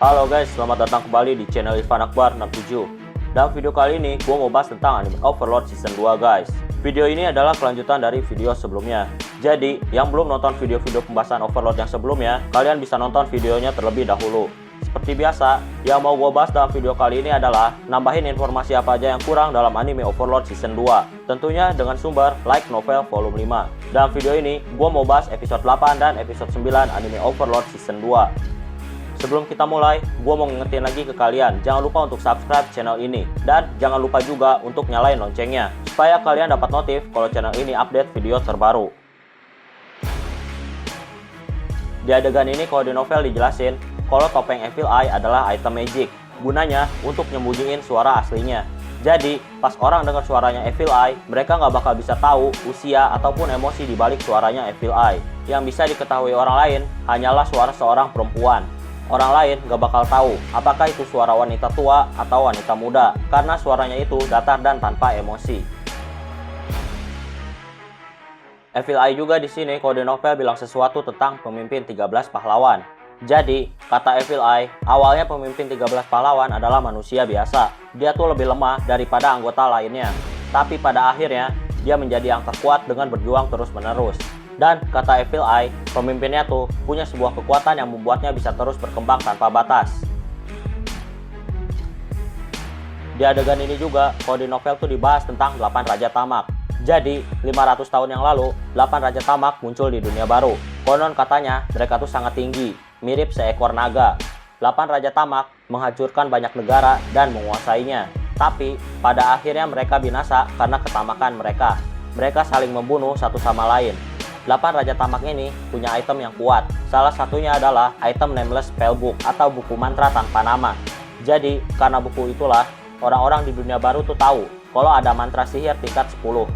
Halo guys, selamat datang kembali di channel Irfan Akbar 67. Dalam video kali ini, gue mau bahas tentang anime Overlord Season 2 guys. Video ini adalah kelanjutan dari video sebelumnya. Jadi, yang belum nonton video-video pembahasan Overlord yang sebelumnya, kalian bisa nonton videonya terlebih dahulu. Seperti biasa, yang mau gue bahas dalam video kali ini adalah nambahin informasi apa aja yang kurang dalam anime Overlord Season 2. Tentunya dengan sumber Light Novel Volume 5. Dalam video ini, gue mau bahas episode 8 dan episode 9 anime Overlord Season 2. Sebelum kita mulai, gue mau ngingetin lagi ke kalian, jangan lupa untuk subscribe channel ini. Dan jangan lupa juga untuk nyalain loncengnya, supaya kalian dapat notif kalau channel ini update video terbaru. Di adegan ini kalau di novel dijelasin, kalau topeng Evil Eye adalah item magic. Gunanya untuk nyembunyiin suara aslinya. Jadi, pas orang dengar suaranya Evil Eye, mereka nggak bakal bisa tahu usia ataupun emosi di balik suaranya Evil Eye. Yang bisa diketahui orang lain, hanyalah suara seorang perempuan. Orang lain gak bakal tahu apakah itu suara wanita tua atau wanita muda, karena suaranya itu datar dan tanpa emosi. Evil Eye juga di sini kalau di novel bilang sesuatu tentang pemimpin 13 pahlawan. Jadi, kata Evil Eye, awalnya pemimpin 13 pahlawan adalah manusia biasa. Dia tuh lebih lemah daripada anggota lainnya. Tapi pada akhirnya, dia menjadi yang terkuat dengan berjuang terus-menerus. Dan kata Evil Eye, pemimpinnya tuh punya sebuah kekuatan yang membuatnya bisa terus berkembang tanpa batas. Di adegan ini juga, kalau di novel tuh dibahas tentang 8 Raja Tamak. Jadi, 500 tahun yang lalu, 8 Raja Tamak muncul di dunia baru. Konon katanya, mereka tuh sangat tinggi, mirip seekor naga. 8 Raja Tamak menghancurkan banyak negara dan menguasainya. Tapi, pada akhirnya mereka binasa karena ketamakan mereka. Mereka saling membunuh satu sama lain. 8 Raja Tamak ini punya item yang kuat. Salah satunya adalah item Nameless Spellbook atau buku mantra tanpa nama. Jadi, karena buku itulah, orang-orang di dunia baru tuh tahu kalau ada mantra sihir tingkat 10.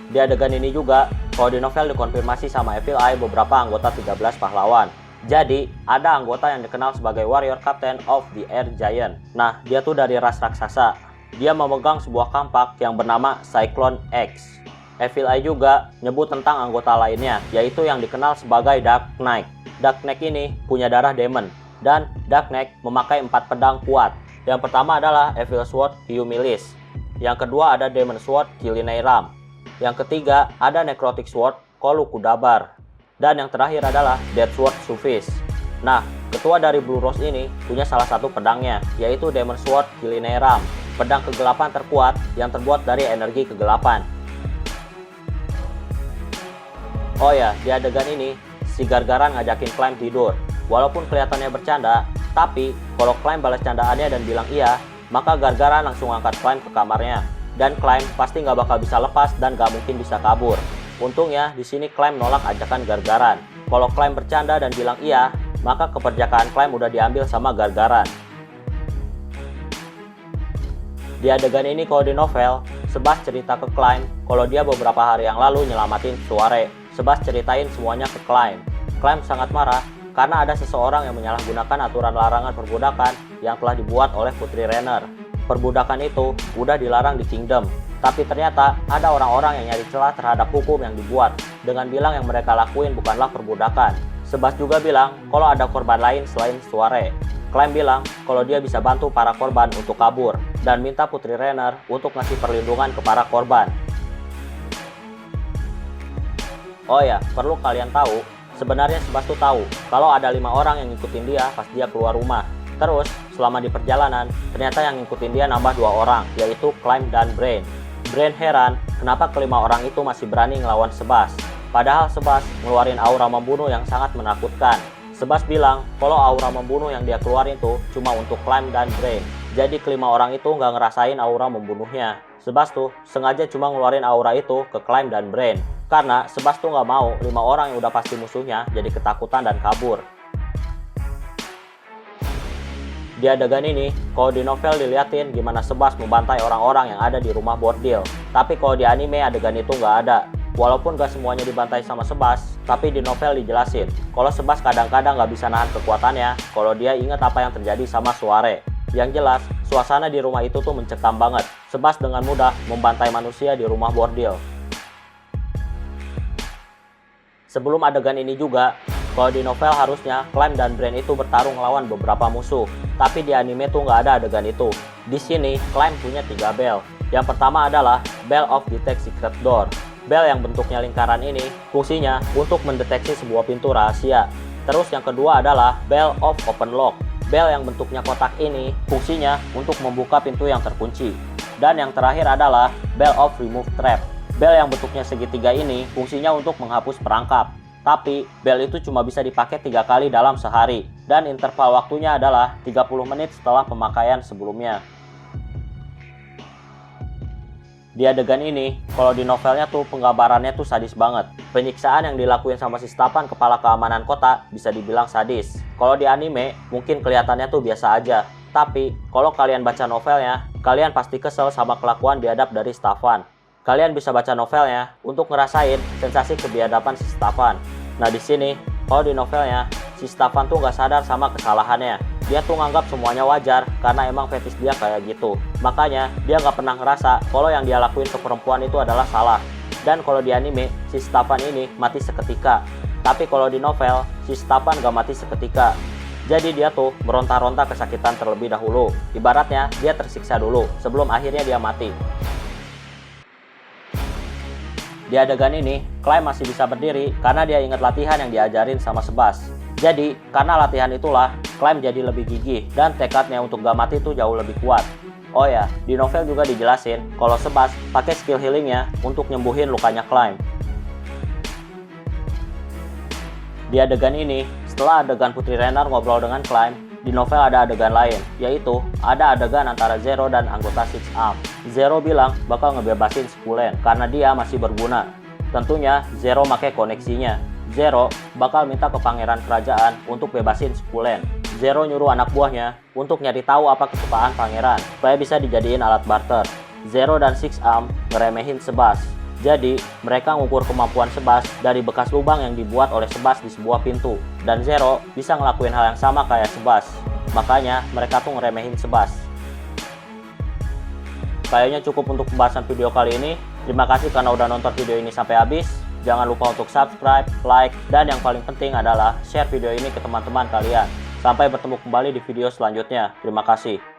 Di adegan ini juga, kalau di novel dikonfirmasi sama Evil Eye beberapa anggota 13 pahlawan. Jadi, ada anggota yang dikenal sebagai Warrior Captain of the Air Giant. Nah, dia tuh dari ras raksasa. Dia memegang sebuah kampak yang bernama Cyclone X. Evil Eye juga nyebut tentang anggota lainnya, yaitu yang dikenal sebagai Dark Knight. Dark Knight ini punya darah demon, dan Dark Knight memakai 4 pedang kuat. Yang pertama adalah Evil Sword Humilis. Yang kedua ada Demon Sword Kilineiram. Yang ketiga ada Necrotic Sword Kolukudabar. Dan yang terakhir adalah Dead Sword Sufis. Nah, ketua dari Blue Rose ini punya salah satu pedangnya, yaitu Demon Sword Kilineiram, pedang kegelapan terkuat yang terbuat dari energi kegelapan. Oh ya, di adegan ini, si Gargaran ngajakin Climb tidur. Walaupun kelihatannya bercanda, tapi kalau Climb balas candaannya dan bilang iya, maka Gargaran langsung angkat Climb ke kamarnya. Dan Climb pasti nggak bakal bisa lepas dan nggak mungkin bisa kabur. Untungnya, di sini Climb nolak ajakan Gargaran. Kalau Climb bercanda dan bilang iya, maka keperjakaan Climb udah diambil sama Gargaran. Di adegan ini kalau di novel, Sebas cerita ke Climb kalau dia beberapa hari yang lalu nyelamatin Suare. Sebas ceritain semuanya ke Climb. Climb sangat marah karena ada seseorang yang menyalahgunakan aturan larangan perbudakan yang telah dibuat oleh Putri Renner. Perbudakan itu udah dilarang di Kingdom, tapi ternyata ada orang-orang yang nyari celah terhadap hukum yang dibuat dengan bilang yang mereka lakuin bukanlah perbudakan. Sebas juga bilang kalau ada korban lain selain Suare. Climb bilang kalau dia bisa bantu para korban untuk kabur dan minta Putri Renner untuk ngasih perlindungan ke para korban. Oh ya, perlu kalian tahu, sebenarnya Sebas tuh tahu kalau ada 5 orang yang ngikutin dia pas dia keluar rumah. Terus, selama di perjalanan, ternyata yang ngikutin dia nambah 2 orang, yaitu Climb dan Brain. Brain heran, kenapa kelima orang itu masih berani ngelawan Sebas. Padahal Sebas ngeluarin aura membunuh yang sangat menakutkan. Sebas bilang kalau aura membunuh yang dia keluarin itu cuma untuk Climb dan Brain. Jadi kelima orang itu nggak ngerasain aura membunuhnya. Sebas tuh sengaja cuma ngeluarin aura itu ke Climb dan Brain. Karena Sebas tuh nggak mau 5 orang yang udah pasti musuhnya jadi ketakutan dan kabur. Di adegan ini, kalau di novel diliatin gimana Sebas membantai orang-orang yang ada di rumah bordil. Tapi kalau di anime adegan itu nggak ada. Walaupun gak semuanya dibantai sama Sebas, tapi di novel dijelasin kalau Sebas kadang-kadang gak bisa nahan kekuatannya kalau dia ingat apa yang terjadi sama Suare. Yang jelas, suasana di rumah itu tuh mencekam banget. Sebas dengan mudah membantai manusia di rumah bordil. Sebelum adegan ini juga, Kalau di novel harusnya Climb dan Brain itu bertarung melawan beberapa musuh, tapi di anime tuh nggak ada adegan itu. Di sini Climb punya 3 bel. Yang pertama adalah Bell of Detect Secret Door. Bel yang bentuknya lingkaran ini fungsinya untuk mendeteksi sebuah pintu rahasia. Terus yang kedua adalah Bell of Open Lock. Bel yang bentuknya kotak ini fungsinya untuk membuka pintu yang terkunci. Dan yang terakhir adalah Bell of Remove Trap. Bel yang bentuknya segitiga ini fungsinya untuk menghapus perangkap. Tapi bel itu cuma bisa dipakai 3 kali dalam sehari. Dan interval waktunya adalah 30 menit setelah pemakaian sebelumnya. Di adegan ini, kalau di novelnya tuh penggambarannya tuh sadis banget. Penyiksaan yang dilakuin sama si Stefan, kepala keamanan kota, bisa dibilang sadis. Kalau di anime, mungkin kelihatannya tuh biasa aja. Tapi, kalau kalian baca novelnya, kalian pasti kesel sama kelakuan biadab dari Stefan. Kalian bisa baca novelnya untuk ngerasain sensasi kebiadaban si Stefan. Nah di sini, kalau di novelnya, si Stefan tuh nggak sadar sama kesalahannya. Dia tuh nganggap semuanya wajar karena emang fetis dia kayak gitu. Makanya dia nggak pernah ngerasa kalau yang dia lakuin ke perempuan itu adalah salah. Dan kalau di anime, si Stefan ini mati seketika. Tapi kalau di novel, si Stefan nggak mati seketika. Jadi dia tuh meronta-ronta kesakitan terlebih dahulu. Ibaratnya dia tersiksa dulu sebelum akhirnya dia mati. Di adegan ini, Climb masih bisa berdiri karena dia ingat latihan yang diajarin sama Sebas. Jadi, karena latihan itulah, Climb jadi lebih gigih dan tekadnya untuk gak mati itu jauh lebih kuat. Oh ya, di novel juga dijelasin kalau Sebas pakai skill healingnya untuk nyembuhin lukanya Climb. Di adegan ini, setelah adegan Putri Renard ngobrol dengan Climb, di novel ada adegan lain, yaitu ada adegan antara Zero dan anggota Six Arm. Zero bilang bakal ngebebasin Skullen karena dia masih berguna. Tentunya Zero pakai koneksinya. Zero bakal minta ke pangeran kerajaan untuk bebasin Skullen. Zero nyuruh anak buahnya untuk nyari tahu apa kesukaan pangeran supaya bisa dijadiin alat barter. Zero dan Six Arm ngeremehin Sebas. Jadi mereka ngukur kemampuan Sebas dari bekas lubang yang dibuat oleh Sebas di sebuah pintu. Dan Zero bisa ngelakuin hal yang sama kayak Sebas. Makanya mereka tuh ngeremehin Sebas. Kayaknya cukup untuk pembahasan video kali ini. Terima kasih karena udah nonton video ini sampai habis. Jangan lupa untuk subscribe, like, dan yang paling penting adalah share video ini ke teman-teman kalian. Sampai bertemu kembali di video selanjutnya. Terima kasih.